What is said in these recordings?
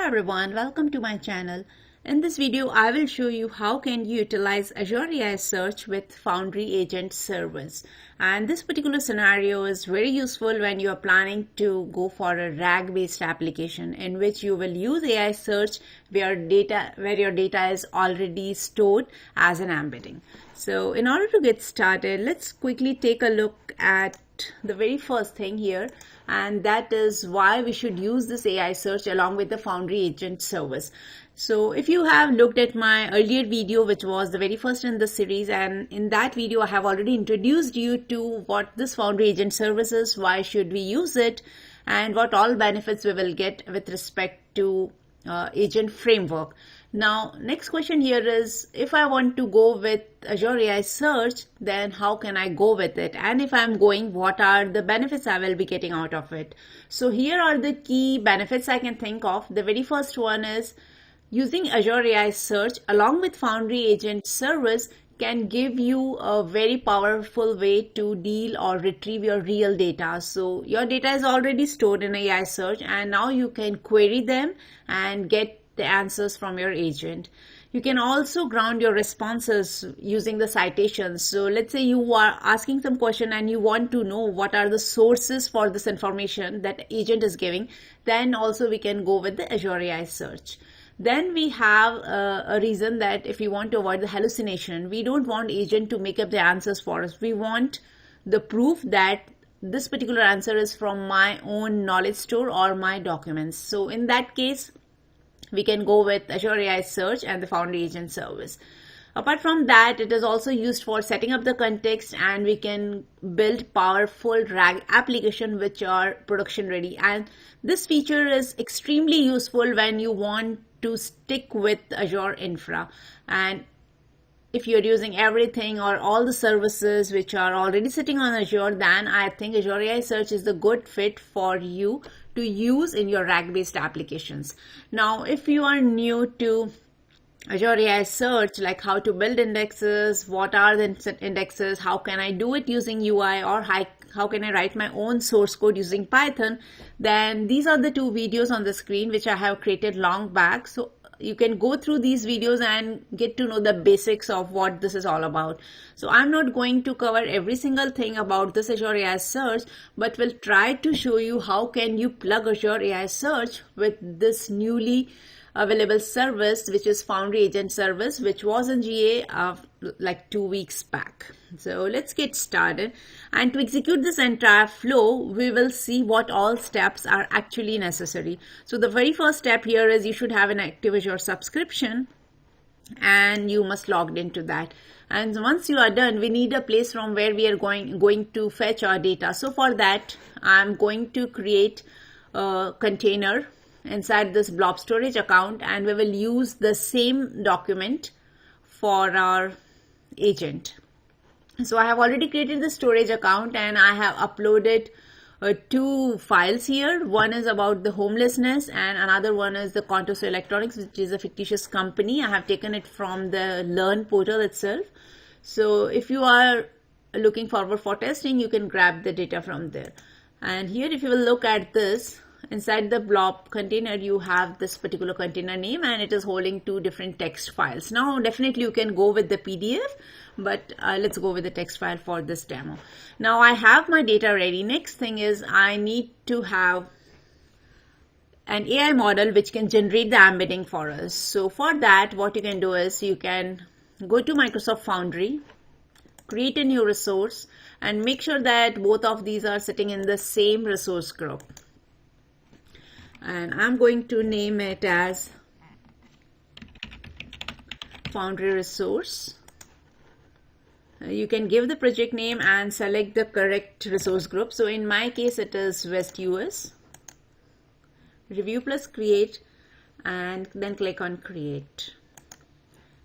Hello everyone, welcome to my channel. In this video, I will show you how can you utilize Azure AI Search with Foundry Agent Service. And this particular scenario is very useful when you are planning to go for a RAG-based application in which you will use AI Search where your data is already stored as an embedding. So in order to get started, let's quickly take a look at the very first thing here, and that is why we should use this AI search along with the Foundry Agent Service. So if you have looked at my earlier video, which was the very first in the series, and in that video I have already introduced you to what this Foundry Agent Service is, why should we use it, and what all benefits we will get with respect to agent framework. Now, next question here is, if I want to go with Azure AI Search, then how can I go with it? And if I'm going, what are the benefits I will be getting out of it? So here are the key benefits I can think of. The very first one is using Azure AI Search along with Foundry Agent Service can give you a very powerful way to deal or retrieve your real data. So your data is already stored in AI Search, and now you can query them and get the answers from your agent. You can also ground your responses using the citations. So let's say you are asking some question and you want to know what are the sources for this information that agent is giving, then also we can go with the Azure AI Search. Then we have a reason that if we want to avoid the hallucination, we don't want agent to make up the answers for us. We want the proof that this particular answer is from my own knowledge store or my documents. So in that case, we can go with Azure AI Search and the Foundry Agent Service. Apart from that, it is also used for setting up the context, and we can build powerful RAG application which are production ready. And this feature is extremely useful when you want to stick with Azure infra. And if you're using everything or all the services which are already sitting on Azure, then I think Azure AI Search is the good fit for you to use in your RAG-based applications. Now, if you are new to Azure AI Search, like how to build indexes, what are the indexes, how can I do it using UI, or how can I write my own source code using Python, then these are the two videos on the screen which I have created long back. So you can go through these videos and get to know the basics of what this is all about. So I'm not going to cover every single thing about this Azure AI Search, but will try to show you how can you plug Azure AI Search with this newly available service, which is Foundry Agent Service, which was in GA like 2 weeks back. So let's get started. And to execute this entire flow, we will see what all steps are actually necessary. So the very first step here is you should have an active Azure subscription, and you must log into that. And once you are done, we need a place from where we are going to fetch our data. So for that, I'm going to create a container inside this blob storage account, and we will use the same document for our agent. So I have already created the storage account, and I have uploaded two files here. One is about the homelessness, and another one is the Contoso Electronics, which is a fictitious company. I have taken it from the Learn portal itself. So if you are looking forward for testing, you can grab the data from there. And here, if you will look at this, inside the blob container, you have this particular container name, and it is holding two different text files. Now, definitely you can go with the PDF, but let's go with the text file for this demo. Now I have my data ready. Next thing is I need to have an AI model which can generate the embedding for us. So for that, what you can do is you can go to Microsoft Foundry, create a new resource, and make sure that both of these are sitting in the same resource group. And I'm going to name it as Foundry Resource. You can give the project name and select the correct resource group. So in my case, it is West US. Review plus create, and then click on create.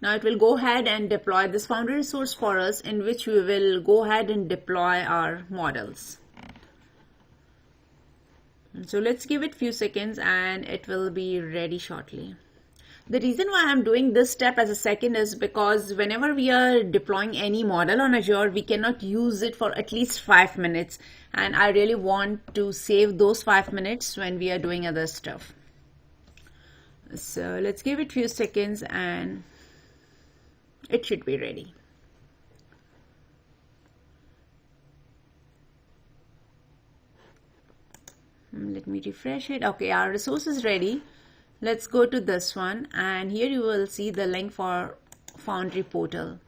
Now it will go ahead and deploy this Foundry resource for us, in which we will go ahead and deploy our models. So let's give it a few seconds and it will be ready shortly. The reason why I'm doing this step as a second is because whenever we are deploying any model on Azure, we cannot use it for at least 5 minutes. And I really want to save those 5 minutes when we are doing other stuff. So let's give it a few seconds and it should be ready. Let me refresh it. Okay, our resource is ready. Let's go to this one, and here you will see the link for Foundry portal.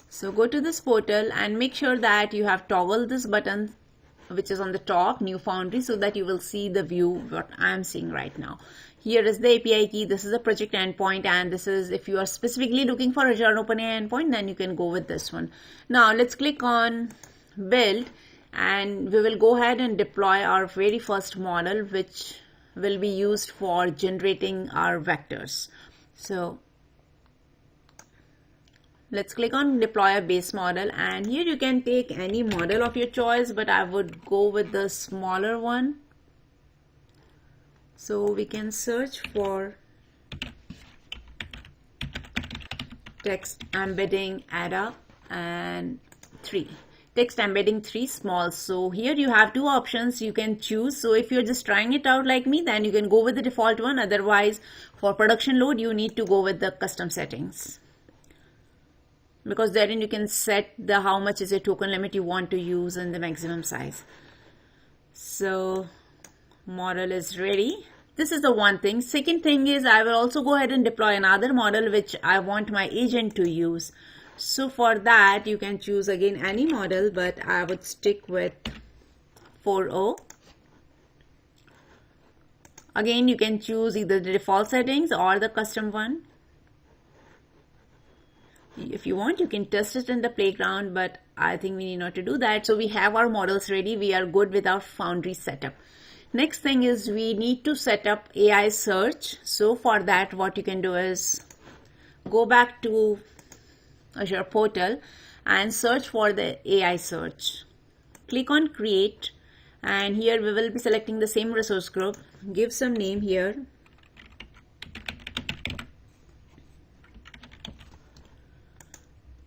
So go to this portal and make sure that you have toggled this button which is on the top, New Foundry, so that you will see the view what I am seeing right now. Here is the API key, this is the project endpoint, and this is if you are specifically looking for Azure OpenAI endpoint, then you can go with this one. Now let's click on build, and we will go ahead and deploy our very first model, which will be used for generating our vectors. So let's click on deploy a base model, and here you can take any model of your choice, but I would go with the smaller one. So we can search for text embedding ADA and 3. Text embedding 3 small. So here you have two options you can choose. So if you're just trying it out like me, then you can go with the default one. Otherwise, for production load, you need to go with the custom settings, because therein you can set the how much is a token limit you want to use and the maximum size. So model is ready. This is the one thing. Second thing is I will also go ahead and deploy another model which I want my agent to use. So for that you can choose again any model, but I would stick with 4.0. Again, you can choose either the default settings or the custom one. If you want, you can test it in the playground, but I think we need not to do that. So we have our models ready. We are good with our Foundry setup. Next thing is we need to set up AI search. So for that, what you can do is go back to Azure portal and search for the AI search. Click on create, and here we will be selecting the same resource group. Give some name here.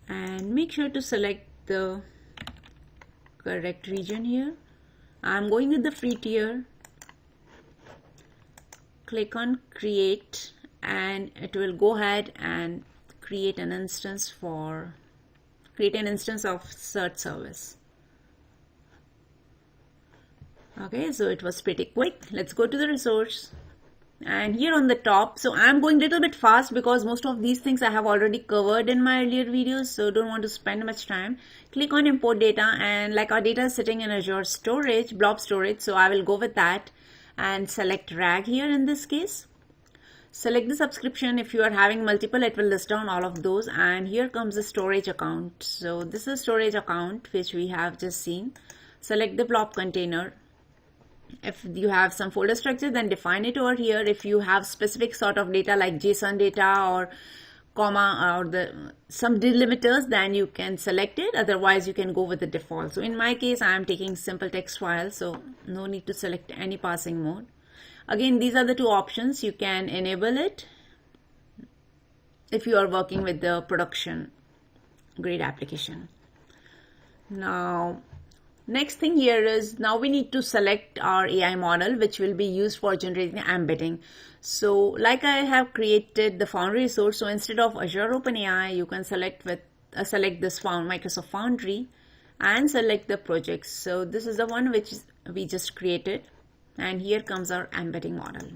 And make sure to select the correct region here. I'm going with the free tier. Click on create, and it will go ahead and create an instance of search service. Okay, so it was pretty quick. Let's go to the resource. And here on the top, so I'm going a little bit fast because most of these things I have already covered in my earlier videos, so don't want to spend much time. Click on import data, and like our data is sitting in Azure storage, blob storage, so I will go with that and select RAG here in this case. Select the subscription. If you are having multiple, it will list down all of those, and here comes the storage account. So this is storage account which we have just seen. Select the blob container. If you have some folder structure, then define it over here. If you have specific sort of data like JSON data or comma or some delimiters, then you can select it. Otherwise, you can go with the default. So in my case, I am taking simple text file, so no need to select any parsing mode. Again, these are the two options. You can enable it if you are working with the production grade application. Now, next thing here is now we need to select our AI model which will be used for generating embedding. So like I have created the Foundry resource, so instead of Azure OpenAI, you can select this Microsoft Foundry and select the projects. So this is the one which we just created, and here comes our embedding model.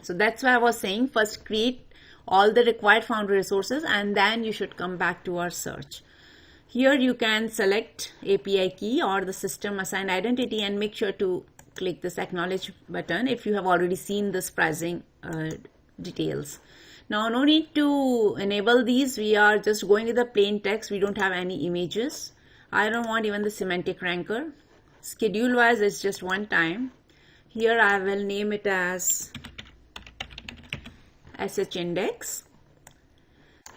So that's why I was saying first create all the required Foundry resources, and then you should come back to our search. Here you can select API key or the system assigned identity, and make sure to click this acknowledge button if you have already seen this pricing details. Now no need to enable these. We are just going with the plain text. We don't have any images. I don't want even the semantic ranker. Schedule wise it's just one time. Here I will name it as SH index.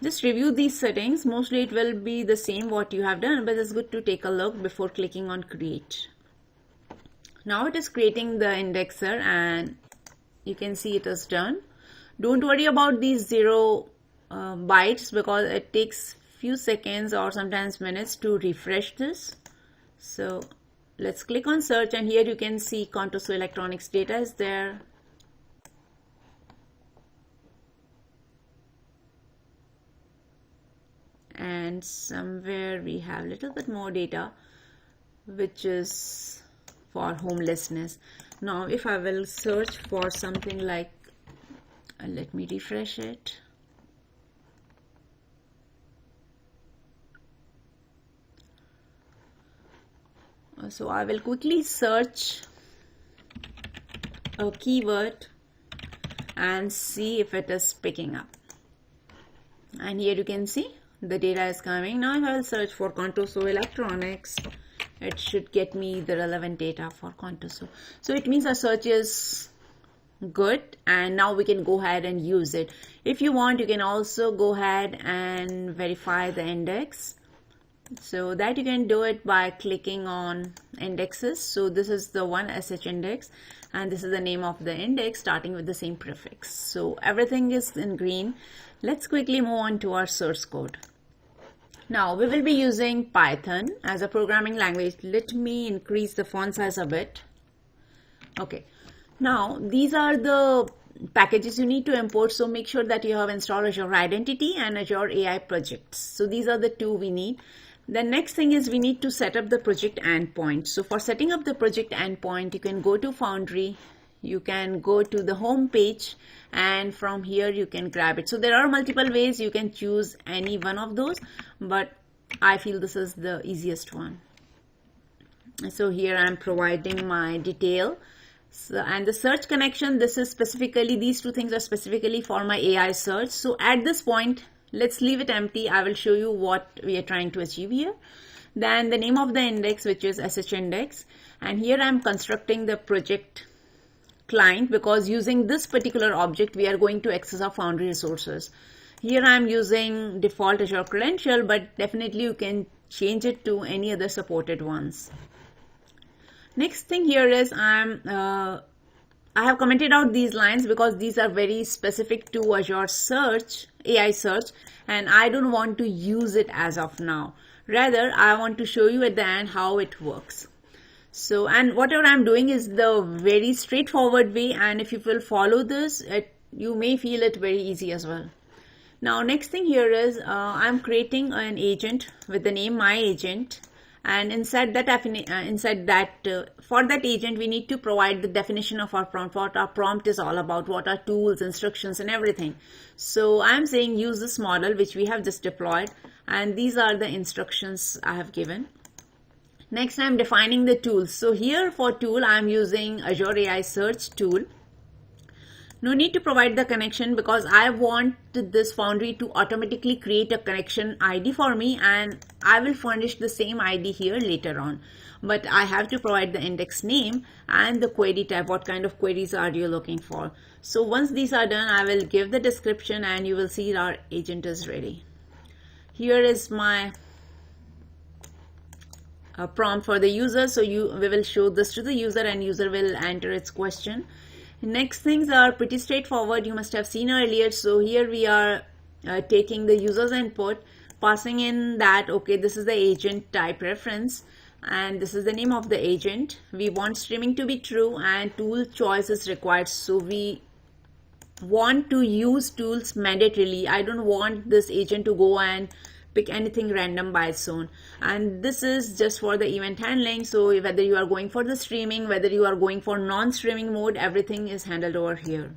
Just review these settings. Mostly it will be the same what you have done, but it's good to take a look before clicking on create. Now it is creating the indexer, and you can see it is done. Don't worry about these 0 bytes because it takes few seconds or sometimes minutes to refresh this. So let's click on search, and here you can see Contoso Electronics data is there. and somewhere we have a little bit more data, which is for homelessness. Now if I will search for something like, let me refresh it. So I will quickly search a keyword and see if it is picking up. And here you can see the data is coming. Now if I will search for Contoso electronics, it should get me the relevant data for Contoso. So it means our search is good, and now we can go ahead and use it. If you want, you can also go ahead and verify the index. So that you can do it by clicking on indexes. So this is the one SH index, and this is the name of the index starting with the same prefix. So everything is in green. Let's quickly move on to our source code. Now we will be using Python as a programming language. Let me increase the font size a bit. Okay. Now these are the packages you need to import, so make sure that you have installed Azure Identity and Azure AI projects. So these are the two we need. The next thing is we need to set up the project endpoint. So for setting up the project endpoint, you can go to Foundry, you can go to the home page, and from here you can grab it. So there are multiple ways, you can choose any one of those, but I feel this is the easiest one. So here I am providing my detail. So, and the search connection, this is specifically, these two things are specifically for my AI search. So at this point, let's leave it empty. I will show you what we are trying to achieve here. Then the name of the index, which is SH index. And here I am constructing the project client, because using this particular object, we are going to access our Foundry resources. Here I am using default Azure credential, but definitely you can change it to any other supported ones. Next thing here is I have commented out these lines because these are very specific to Azure Search, AI Search, and I don't want to use it as of now. Rather, I want to show you at the end how it works. So, and whatever I'm doing is the very straightforward way, and if you will follow this, you may feel it very easy as well. Now, next thing here is I'm creating an agent with the name My Agent. And inside that, for that agent, we need to provide the definition of our prompt, what our prompt is all about, what are tools, instructions, and everything. So I'm saying use this model, which we have just deployed, and these are the instructions I have given. Next, I'm defining the tools. So here for tool, I'm using Azure AI Search tool. No need to provide the connection because I want this Foundry to automatically create a connection ID for me, and I will furnish the same ID here later on. But I have to provide the index name and the query type. What kind of queries are you looking for? So once these are done, I will give the description and you will see our agent is ready. Here is my prompt for the user. So we will show this to the user and user will enter its question. Next things are pretty straightforward, you must have seen earlier. So here we are taking the user's input, passing in that, okay, this is the agent type reference and this is the name of the agent. We want streaming to be true and tool choice is required. So we want to use tools mandatorily. I don't want this agent to go and pick anything random by its own, and this is just for the event handling. So whether you are going for the streaming, whether you are going for non-streaming mode, everything is handled over here.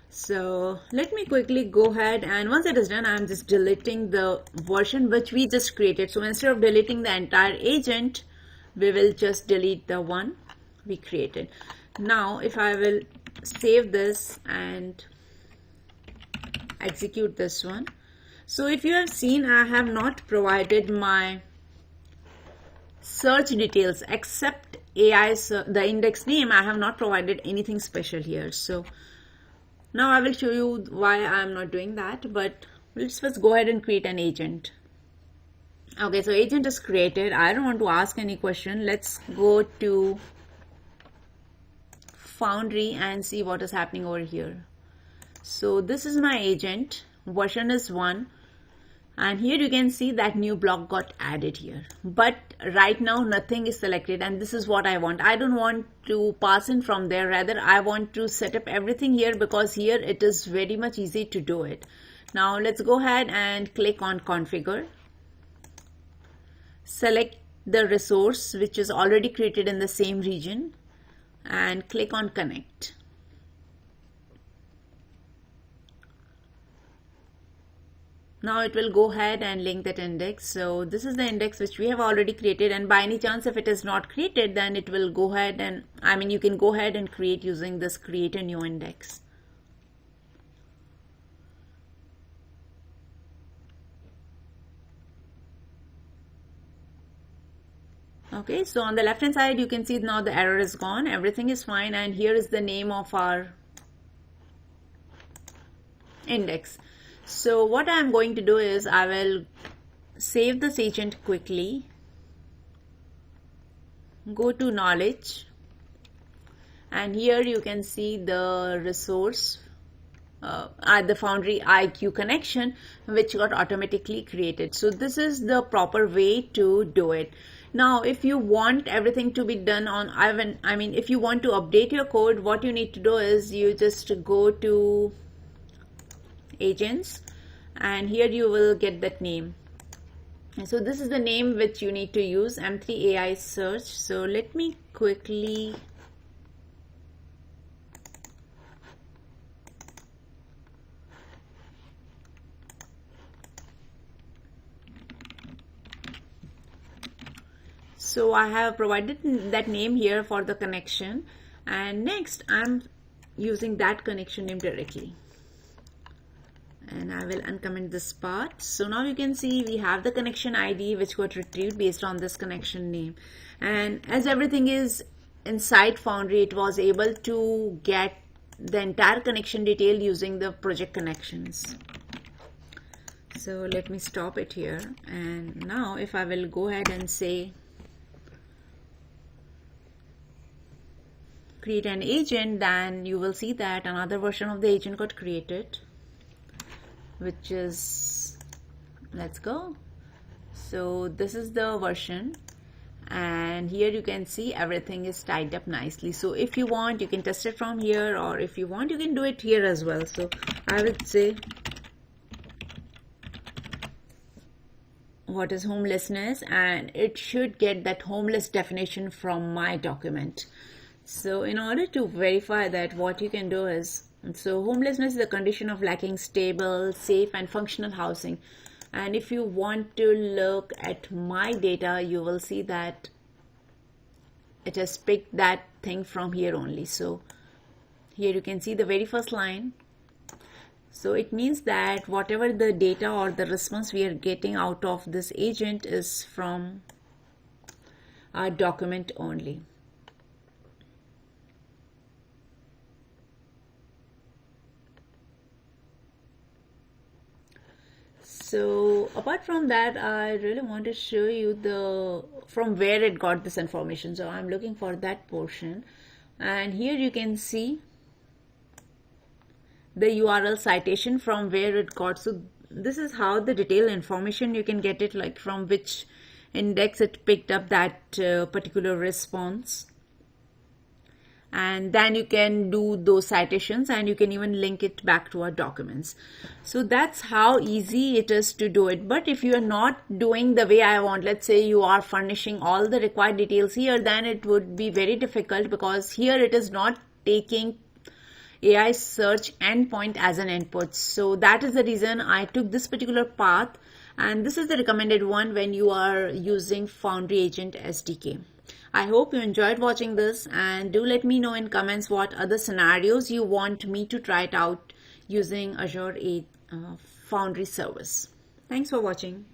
So let me quickly go ahead, and once it is done, I'm just deleting the version which we just created. So instead of deleting the entire agent, we will just delete the one we created. Now if I will save this and execute this one. So if you have seen, I have not provided my search details except the index name. I have not provided anything special here. So now I will show you why I am not doing that, but let's first go ahead and create an agent. Okay, so agent is created. I don't want to ask any question. Let's go to Foundry and see what is happening over here. So this is my agent. Version is 1. And here you can see that new block got added here, but right now nothing is selected, and this is what I want. I don't want to pass in from there, rather I want to set up everything here because here it is very much easy to do it. Now let's go ahead and click on configure. Select the resource which is already created in the same region and click on connect. Now it will go ahead and link that index. So this is the index which we have already created, and by any chance if it is not created, then it will go ahead and you can go ahead and create using this create a new index. Okay, so on the left hand side you can see now the error is gone, everything is fine, and here is the name of our index. So what I'm going to do is I will save this agent quickly, go to knowledge, and here you can see the resource the Foundry IQ connection which got automatically created. So this is the proper way to do it. Now if you want everything to be done on if you want to update your code, what you need to do is you just go to agents, and here you will get that name. And so this is the name which you need to use, M3 AI Search. So let me quickly so I have provided that name here for the connection, and next I'm using that connection name directly, and I will uncomment this part. So now you can see we have the connection ID which got retrieved based on this connection name, and as everything is inside Foundry, it was able to get the entire connection detail using the project connections. So let me stop it here, and now if I will go ahead and say create an agent, then you will see that another version of the agent got created, which is, let's go. So this is the version, and here you can see everything is tied up nicely. So if you want, you can test it from here, or if you want, you can do it here as well. So I would say, what is homelessness, and it should get that homeless definition from my document. So in order to verify that, what you can do is, so homelessness is a condition of lacking stable, safe and functional housing. And if you want to look at my data, you will see that it has picked that thing from here only. So here you can see the very first line. So it means that whatever the data or the response we are getting out of this agent is from our document only. So apart from that, I really want to show you from where it got this information. So I'm looking for that portion, and here you can see the URL citation from where it got. So this is how the detailed information you can get it, like from which index it picked up that particular response. And then you can do those citations, and you can even link it back to our documents. So that's how easy it is to do it. But if you are not doing the way I want, let's say you are furnishing all the required details here, then it would be very difficult, because here it is not taking AI search endpoint as an input. So that is the reason I took this particular path, and this is the recommended one when you are using Foundry Agent SDK. I hope you enjoyed watching this, and do let me know in comments what other scenarios you want me to try it out using Azure Foundry service. Thanks for watching.